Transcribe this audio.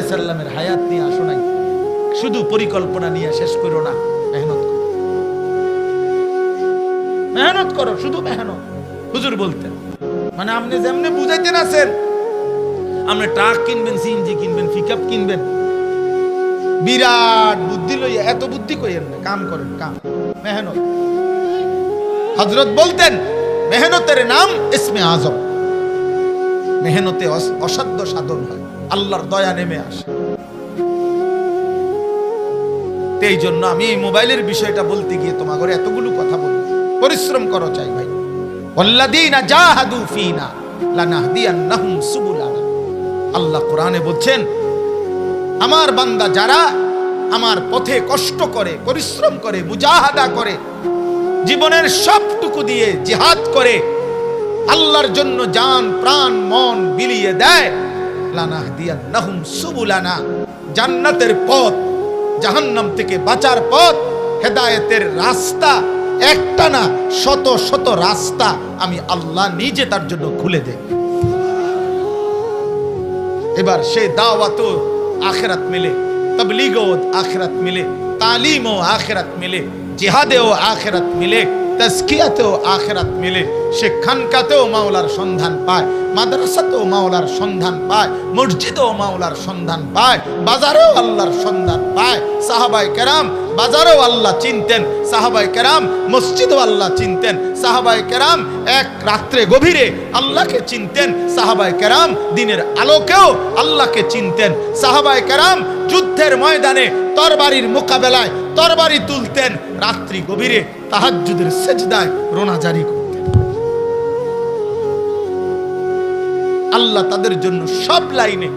সাল্লামের হায়াত নিয়ে আসো নাই, শুধু পরিকল্পনা নিয়ে শেষ করো না, মেহনত করো, মেহনত করো, শুধু মেহনত। হুজুর বলতেন, মানে আপনি যেমনি বুঝাইতেন আছেন, আপনি ট্রাক কিনবেন, সিএনজি কিনবেন, পিকআপ কিনবেন, বিরাট বুদ্ধি লইয়া, এত বুদ্ধি কইেন না, কাম করেন, কাম, মেহনত। হযরত বলতেন মেহনতের নাম ইসমে আজম। মেহনতে অসাধ্য সাধন হয়, আল্লাহর দয়া নেমে আসে। এই জন্য আমি এই মোবাইলের বিষয়টা বলতে গিয়ে তোমার ঘরে এতগুলো কথা বলি। পরিশ্রম করো চাই ভাই। ওয়াল্লাযীনা জাহাদু ফীনা লানাহদিয়ান্নাহুম সুবুলানা। আল্লাহ কোরআনে বলছেন, আমার বান্দা যারা আমার পথে কষ্ট করে, পরিশ্রম করে, মুজাহাদা করে, জীবনের সবটুকু দিয়ে জিহাদ করে, আল্লাহর জন্য জান প্রাণ মন বিলিয়ে দেয়, লানাহদিয়ান্নাহুম সুবুলানা, জান্নাতের পথ, জাহান্নাম থেকে বাঁচার পথ, হেদায়েতের রাস্তা, একটা না শত শত রাস্তা আমি আল্লাহ নিজে তার জন্য খুলে দেই। এবার সে দাওয়াতও আখিরাত মিলে, তাবলীগও আখিরাত মিলে, তালিমও আখিরাত মিলে, জিহাদেও আখিরাত মিলে, তাজকিয়াতেও আখিরাত মিলে। সে খানকাতেও মাওলার সন্ধান পায়, মাদ্রাসাতেও মাওলার সন্ধান পায়, মসজিদেও মাওলার সন্ধান পায়, বাজারেও আল্লাহর সন্ধান পায়। সাহাবায়ে কেরাম বাজারেও আল্লাহ চিনতেন, সাহাবায়ে কেরাম মসজিদেও আল্লাহ চিনতেন, সাহাবায়ে কেরাম এক রাত্রে গভীরে আল্লাহকে চিনতেন, সাহাবায়ে কেরাম দিনের আলোকেও আল্লাহকে চিনতেন, সাহাবায়ে কেরাম যুদ্ধের ময়দানে তরবারির মোকাবেলায় তরবারি তুলতেন, রাত্রি গভীরে তাহাজ্জুদের সেজদায় রোনা জারি করতেন। আল্লাহ তাদের জন্য সব লাইনে